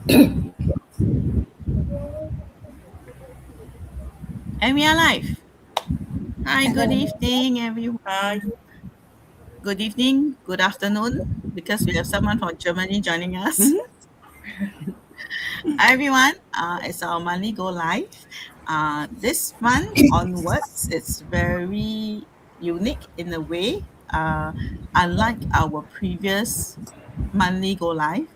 And we are live. Hi, good Hello. evening, Hi. everyone. Good evening, good afternoon, because we have someone from Germany joining us. Mhm. Hi, everyone. It's our monthly go live. This month onwards, it's very unique in a way. Unlike our previous monthly go live,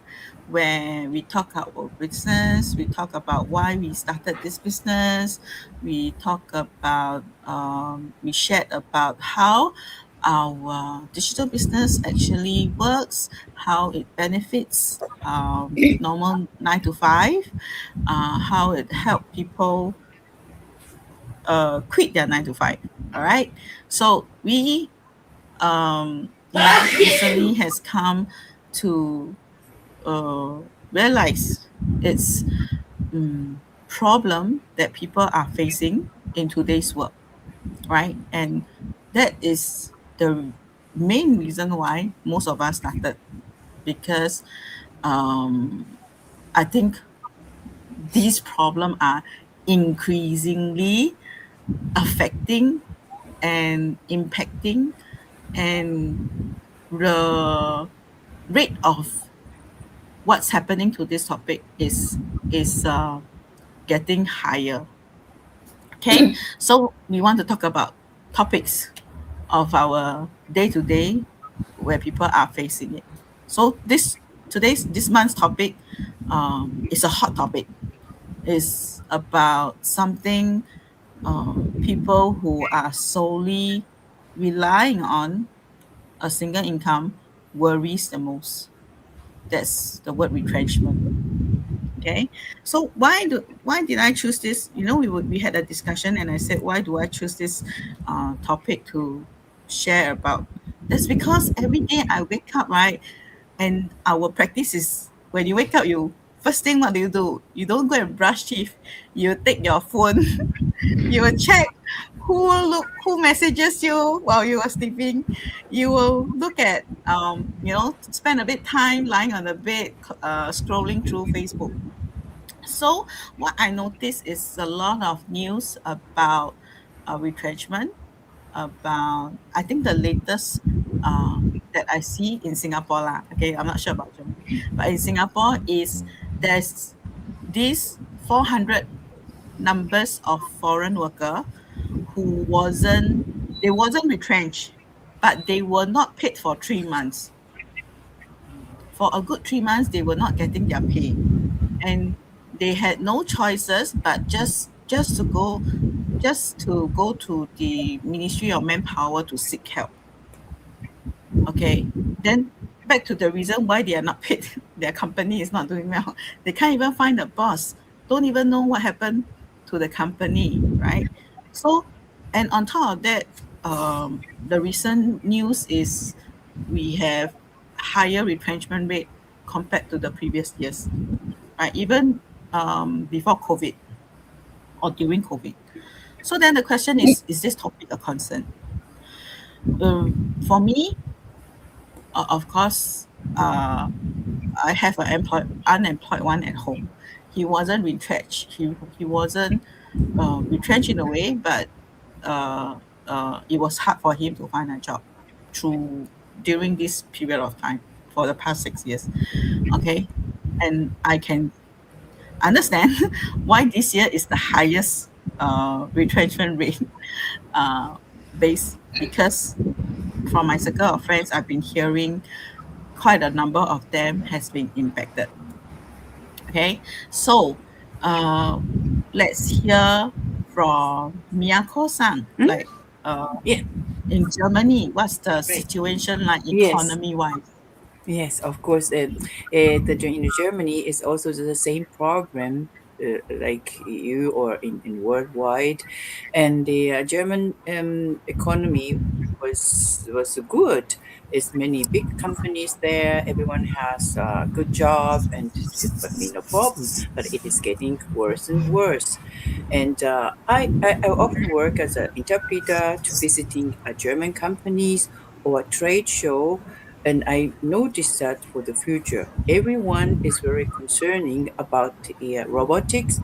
where we talk about business, we talk about why we started this business, we shared about how our digital business actually works, how it benefits normal 9 to 5, how it help people quit their 9 to 5. All right. So we recently has come to realize it's problem that people are facing in today's world, right? And that is the main reason why most of us started, because I think these problems are increasingly affecting and impacting, and the rate of what's happening to this topic is getting higher. Okay, so we want to talk about topics of our day to day where people are facing it. So this month's topic is a hot topic. Is about something people who are solely relying on a single income worries the most. That's the word retrenchment. Okay, so why did I choose this? We had a discussion, and I said, why do I choose this topic to share about? That's because every day I wake up, right, and our practice is when you wake up, you first thing what do? You don't go and brush teeth. You take your phone. You will check who messages you while you are sleeping. You will look at spend a bit time lying on the bed, scrolling through Facebook. So what I noticed is a lot of news about retrenchment. About, I think the latest that I see in Singapore lah. Okay, I'm not sure about Germany, but in Singapore is there's this 400 numbers of foreign worker who wasn't retrenched, but they were not paid for 3 months. For a good 3 months, they were not getting their pay, and they had no choices but just to go to the Ministry of Manpower to seek help. Okay, then back to the reason why they are not paid. Their company is not doing well. They can't even find a boss. Don't even know what happened to the company, right? So, and on top of that, the recent news is we have higher retrenchment rate compared to the previous years, right? Even before COVID or during COVID. So then the question is this topic a concern? For me, of course, I have an unemployed one at home. He wasn't retrenched. He wasn't retrenched in a way, but it was hard for him to find a job through during this period of time for the past 6 years. Okay, and I can understand why this year is the highest retrenchment rate uh, base, because from my circle of friends, I've been hearing quite a number of them has been impacted. Okay, so uh, let's hear from Miyako-san. Hmm? Like Yeah. in Germany, what's the Right. situation like Yes. economy-wise? Yes. Of course. In Germany is also the same problem. Like EU or in worldwide, and the German economy was good. It's many big companies there. Everyone has a good job, and it would be no problem. But it is getting worse and worse. And I often work as an interpreter to visiting German companies or a trade show. And I noticed that for the future, everyone is very concerning about robotics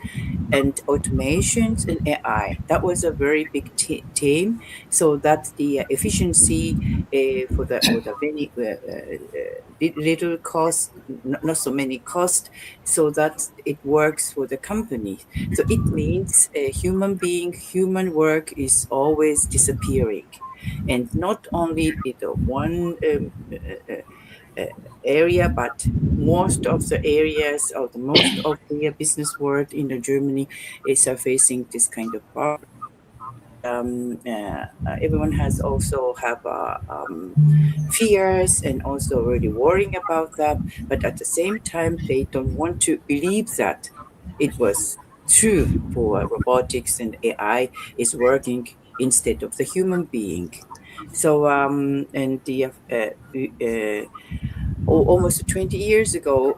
and automations and AI. That was a very big theme. So that the efficiency for the very little cost, not so many cost, so that it works for the company. So it means a human being, human work is always disappearing, and not only in the one uh, area, but most of the areas or the most of the business world in Germany is facing this kind of problem. And everyone has also have fears and also really worrying about that. But at the same time, they don't want to believe that it was true for robotics and AI is working instead of the human being. So and the almost 20 years ago,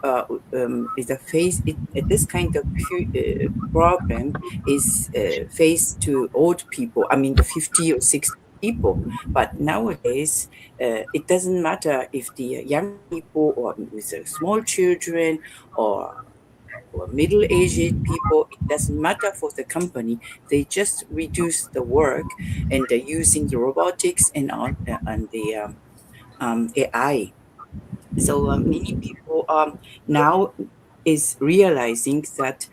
is a face this kind of problem is faced to old people. I mean, the 50 or 60 people. But nowadays, it doesn't matter if the young people or with small children or middle-aged people. It doesn't matter for the company. They just reduce the work and they're using the robotics and the AI. So many people now is realizing that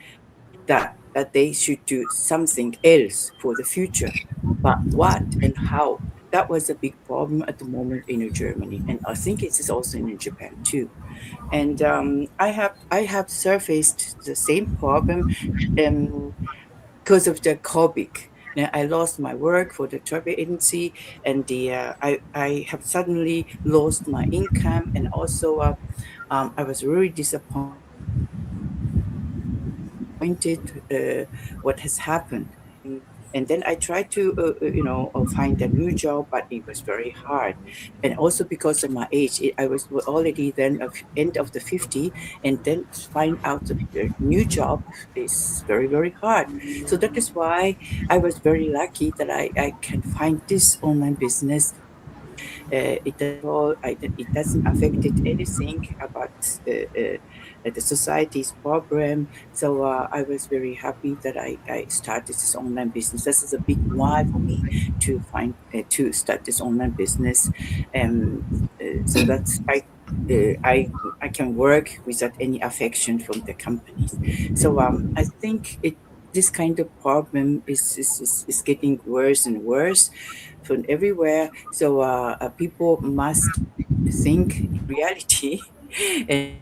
they should do something else for the future, but what and how? That was a big problem at the moment in Germany, and I think it is also in Japan too. And I have surfaced the same problem um, because of the COVID. Now, I lost my work for the travel agency, and I have suddenly lost my income, and also I was really disappointed what has happened. And then I tried to, find a new job, but it was very hard. And also because of my age, I was already then of end of the 50, and then find out a new job is very, very hard. So that is why I was very lucky that I can find this online business. It doesn't all, it doesn't affect it anything about the society's problem. So I was very happy that I started this online business. This is a big why for me to start this online business, so that uh, I I can work without any affection from the companies. So I think this kind of problem is getting worse and worse from everywhere. So people must think in reality and also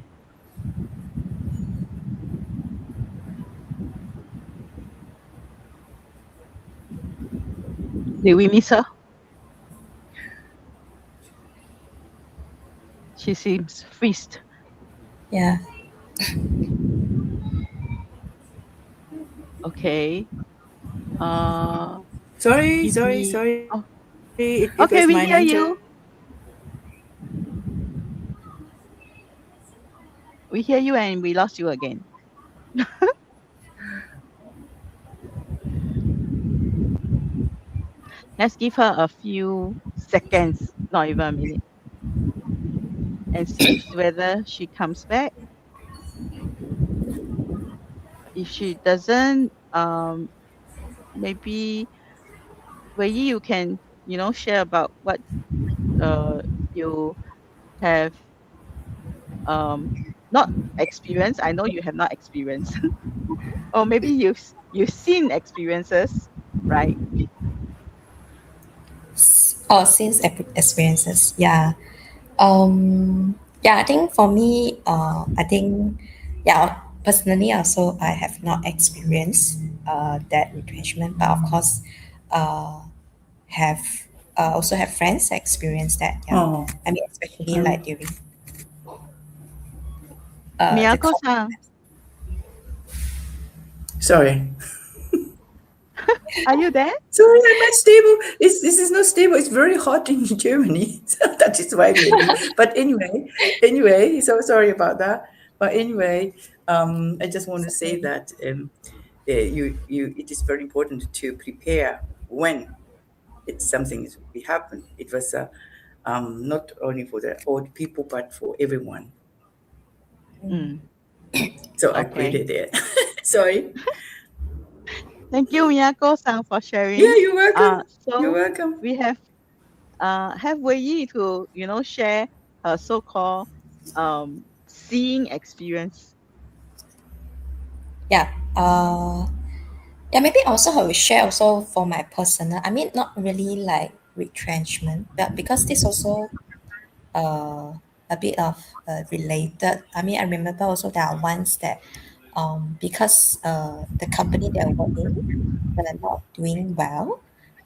Did we miss her? She seems freezed. Yeah. Okay. Uh, sorry, give sorry, me. sorry. Oh, It was my okay. We network. hear you. We hear you, and we lost you again. Let's give her a few seconds, not even a minute, and see if whether she comes back. If she doesn't, maybe Wei Yi, you can, share about what you have um not experienced. I know you have not experienced, or maybe you've seen experiences, right? Oh, since experiences, yeah. Yeah, I think for me, I think, yeah, personally also I have not experienced that retrenchment, but of course, uh, have also have friends experience that. Yeah, Oh, I mean, especially um, like during the COVID. Miyako-san, sorry. are you there? Sorry, I'm not stable. This is not stable. It's very hot in Germany. So that is why maybe. But anyway, so sorry about that. But anyway, I just want to It's say okay. that it is very important to prepare when it's something is really happen. It was not only for the old people but for everyone. Mm. So I Okay. created it. Sorry. Thank you, Miyako-san, for Yeah, sharing. you're welcome. You're So welcome. we have Wei Yi to share her so-called seeing experience. Yeah. Yeah, maybe also I will share also for my personal. I mean, not really like retrenchment, but because this also uh, a bit of related. I mean, I remember also there are ones that because the company they're working they're not doing well,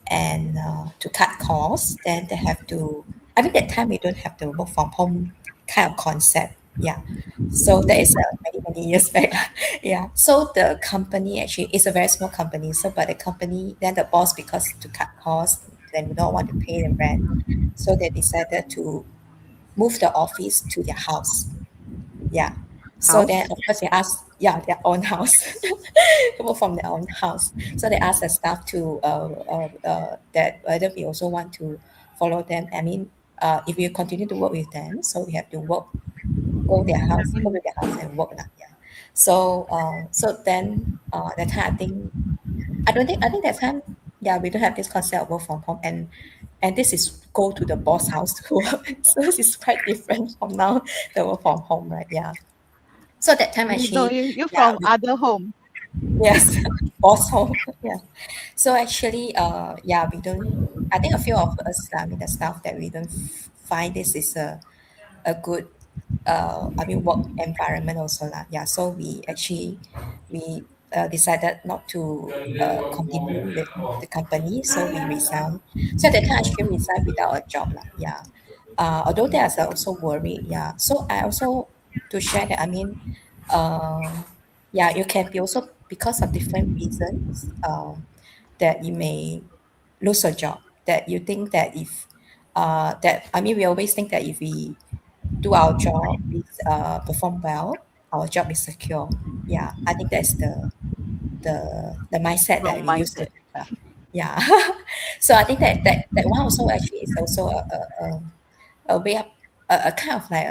and to cut costs, then they have to. I mean, that time we don't have the work from home kind of concept. Yeah, so that is many years back. Yeah, so the company actually is a very small company. So, but the company then the boss because to cut costs, then we don't want to pay the rent, so they decided to move the office to their house. Yeah. So then, House? of course, they ask, yeah, their own house, move from their own house. So they ask the staff to that whether we also want to follow them. I mean, if we continue to work with them, so we have to work, go to Mm. their house and work lah. Yeah. So so then that time I think I think that time, yeah, we don't have this concept of work from home, and this is go to the boss house to work. So this is quite different from now the work from home, right? Yeah. So that time You know, actually, you yeah, from other home. yes, boss home. Yeah. So actually, yeah, we don't. I think a few of us, I mean, the staff that we don't find this is a good I mean work environment also lah. Yeah, so we actually we decided not to continue with the company, so we resigned. So at that time, I actually resigned without a job lah. Yeah, although there's also worried. Yeah, so I also to share that I mean, yeah, you can be also because of different reasons that you may lose a job. That you think that if that I mean we always think that if we do our job, we perform well, our job is secure. Yeah, I think that's the mindset that Wrong we used to mindset. have. Yeah, so I think that one also actually is also a way up, a kind of like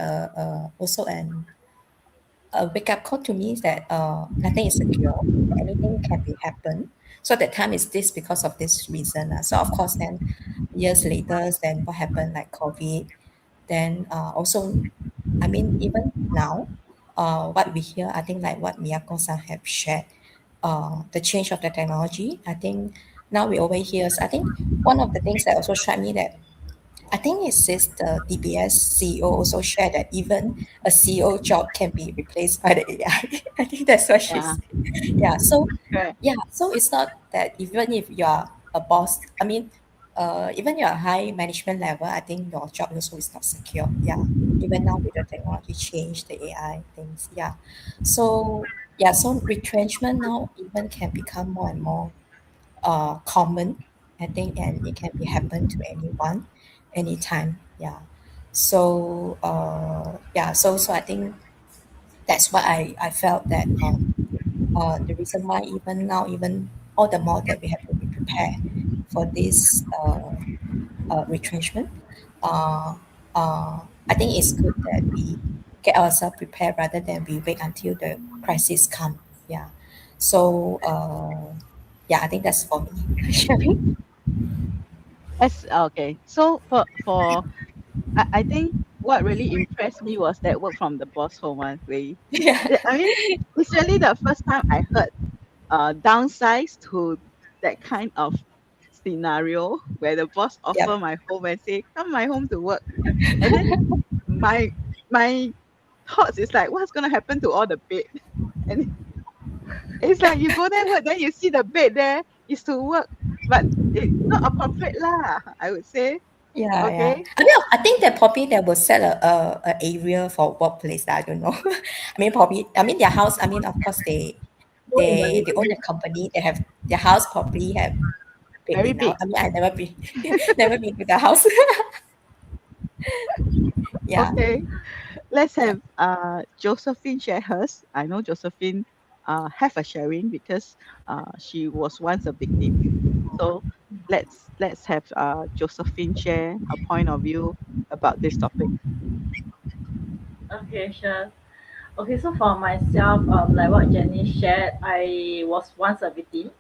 also a wake up call to me is that nothing is secure, anything can be happen. So that time is this because of this reason. So of course then years later, then what happened like COVID, then also I mean, even now, what we hear, I think like what Miyako-san have shared, the change of the technology. I think now we always hear. I think one of the things that also struck me that I think it says the DBS CEO also shared that even a CEO job can be replaced by the AI. I think that's what she Yeah. said. Yeah. So Correct. yeah. So it's not that even if you are a boss, I mean, even you're a high management level, I think your job also is not secure. Yeah. Even now with the technology change, the AI things. Yeah. So yeah. So retrenchment now even can become more and more common, I think, and it can be happen to anyone, anytime. Yeah. So yeah. So I think that's what I felt that the reason why even now even all the more that we have to be prepared for this retrenchment. Uh, I think it's good that we get ourselves prepared rather than we wait until the crisis come. Yeah. So yeah, I think that's for me. Sherry. As okay. So I think what really impressed me was that work from the boss home one way. Yeah. I mean, it's really the first time I heard downsize to that kind of scenario where the boss Yep. offer my home and say, come my home to work. And then my my thoughts is like, what's gonna happen to all the bed? And it's like you go there work, then you see the bed there is to work, but it's not appropriate lah, I would say. Yeah, yeah. Okay. I mean, I think that probably they will set a area for workplace. I don't know. I mean, probably. I mean, their house. I mean, of course, they own the company. They have their house probably have big Very enough. big. I mean, I never be never been to the house. Yeah, Okay. Let's yeah, have Josephine share hers. I know Josephine have a sharing because she was once a victim. So let's have Josephine share her point of view about this topic. Okay, sure. Okay, so for myself, like what Jenny shared, I was once a victim.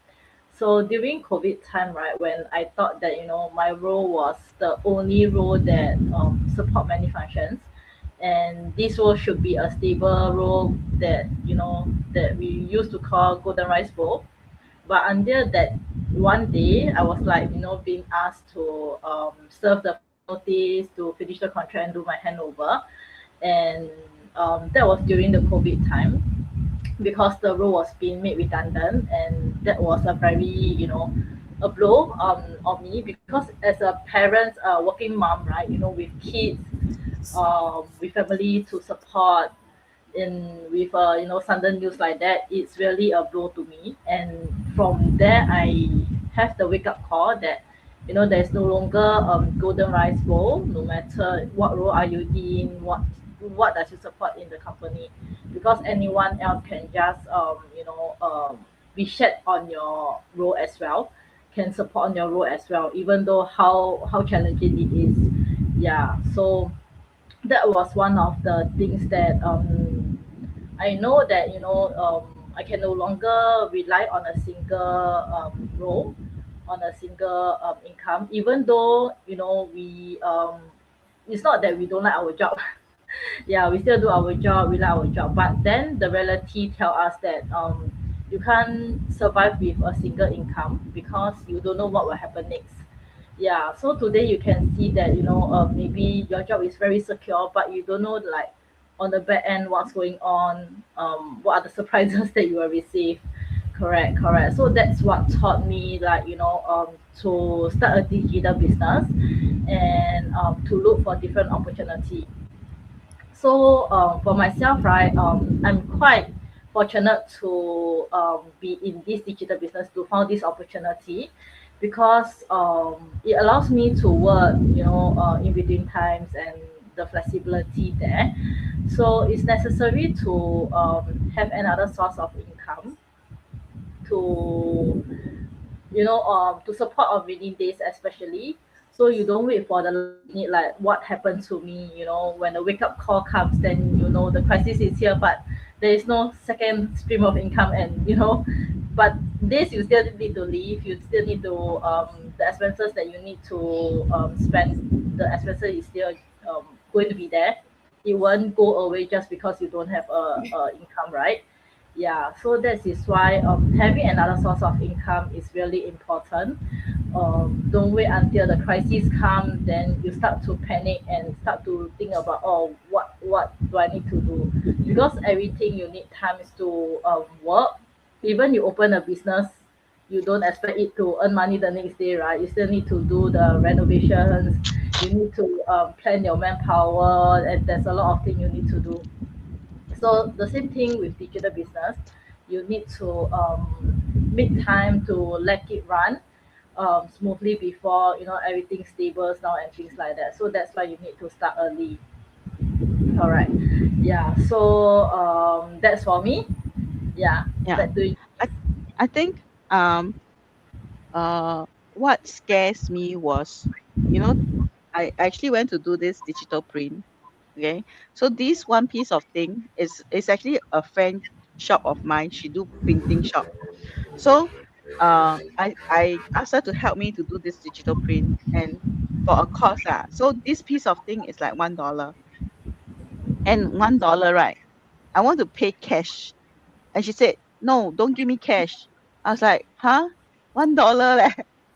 So during COVID time, right, when I thought that my role was the only role that support many functions, and this role should be a stable role that that we used to call golden rice bowl. But until that one day, I was like being asked to serve the final notice, to finish the contract and do my handover, and that was during the COVID time because the role was being made redundant, and that was a very a blow on me because as a parent, working mom, right, with kids, with family to support in with sudden news like that, it's really a blow to me. And from there I have the wake up call that there's no longer golden rice bowl. No matter what role are you in, what does you support in the company, because anyone else can just be shed on your role as well, can support on your role as well, even though how challenging it is. Yeah, so that was one of the things that I know that I can no longer rely on a single role, on a single income, even though we it's not that we don't like our job. Yeah, we still do our job, we like our job, but then the reality tell us that you can't survive with a single income because you don't know what will happen next. Yeah, so today you can see that maybe your job is very secure, but you don't know, like, on the back end what's going on, what are the surprises that you will receive. Correct, correct. So that's what taught me, like, to start a digital business, and to look for different opportunity. So for myself, right, I'm quite fortunate to be in this digital business, to find this opportunity, because it allows me to work, in between times, and the flexibility there. So it's necessary to have another source of income to to support on rainy days especially. So you don't wait for the last minute, like what happened to me, when the wake up call comes, then the crisis is here, but there is no second stream of income, and but this you still need to live, you still need to the expenses that you need to spend, the expenses is still going to be there. It won't go away just because you don't have a income, right? Yeah, so that is why having another source of income is really important. Don't wait until the crisis come, then you start to panic and start to think about, oh, what do I need to do? Because everything you need time is to work. Even you open a business, you don't expect it to earn money the next day, right? You still need to do the renovations. You need to plan your manpower, and there's a lot of things you need to do. So the same thing with digital business, you need to make time to let it run smoothly before everything stables now and things like that. So that's why you need to start early. All right. Yeah. So that's for me. Yeah. Yeah, Back to you. I I think what scares me was, you know, I actually went to do this digital print. Okay, so this one piece of thing is actually a friend shop of mine. She do printing shop. So I asked her to help me to do this digital print and for a cost. So this piece of thing is like $1. And $1, right? I want to pay cash. And she said, no, don't give me cash. I was like, huh? $1 leh.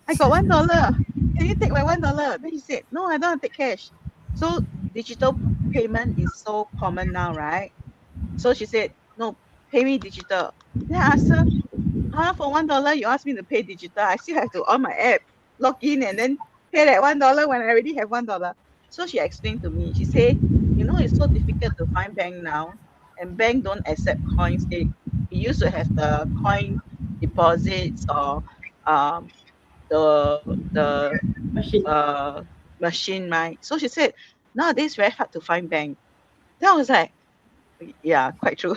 I got $1. Can you take my $1? Then he said, no, I don't want to take cash. So digital payment is so common now, right? So she said, no, pay me digital. Then I asked her, huh, for $1, you ask me to pay digital. I still have to on my app, log in and then pay that $1 when I already have $1. So she explained to me, she said, it's so difficult to find bank now, and bank don't accept coins. It used to have the coin deposits or um the Machine. uh machine, right? So she said nowadays very hard to find bank. Then I was like, yeah, quite true.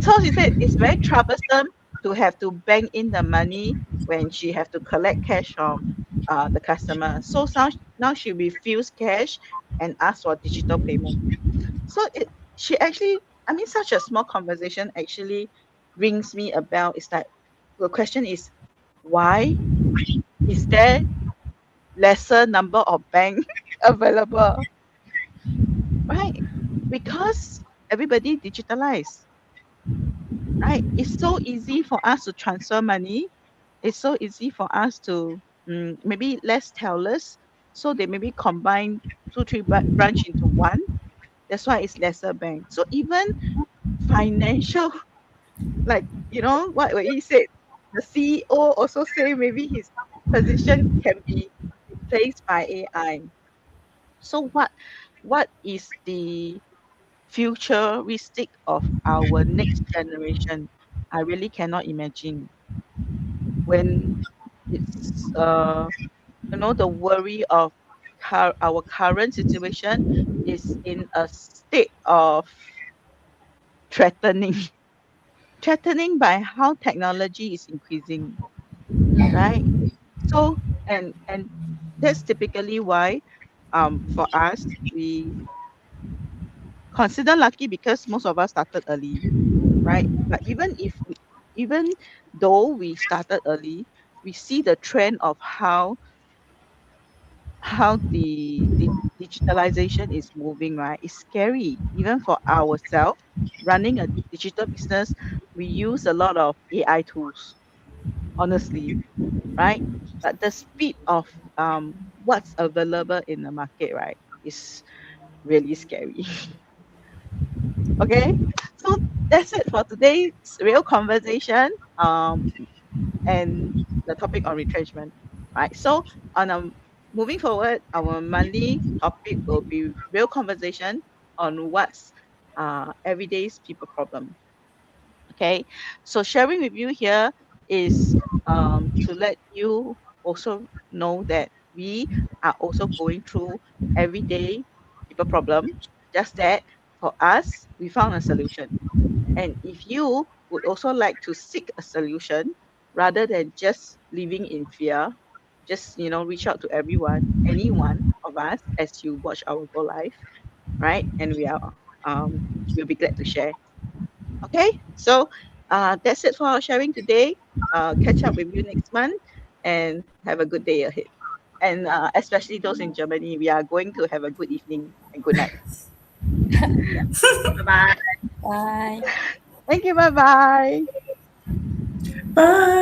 So she said it's very troublesome to have to bank in the money when she have to collect cash from the customer. So now she refuse cash and ask for digital payment. So she actually, I mean, such a small conversation actually rings me a bell. It's like the question is, why is there lesser number of bank available, right? Because everybody digitalized, right? It's so easy for us to transfer money. It's so easy for us to maybe less tellers. So they maybe combine two, three branch into one. That's why it's lesser bank. So even financial, like what he said, the CEO also say maybe his position can be replaced by AI. So what is the futuristic of our next generation? I really cannot imagine when it's the worry of our current situation is in a state of threatening threatening by how technology is increasing, right? So and that's typically why for us we consider lucky because most of us started early, right? But even though we started early, we see the trend of how the digitalization is moving, right? It's scary even for ourselves running a digital business. We use a lot of AI tools, honestly, right? But the speed of what's available in the market, right, is really scary. Okay, so that's it for today's real conversation. And the topic on retrenchment, right? So on moving forward, our monthly topic will be real conversation on what's everyday's people problem. Okay, so sharing with you here is to let you also know that we are also going through everyday people problem. Just that for us, we found a solution. And if you would also like to seek a solution rather than just living in fear, just reach out to anyone of us as you watch our Go Live, right? And we'll be glad to share. Okay, so that's it for our sharing today. Catch up with you next month and have a good day ahead. And especially those in Germany, we are going to have a good evening and good night. Yeah. Bye bye. Bye. Thank you. Bye bye. Bye.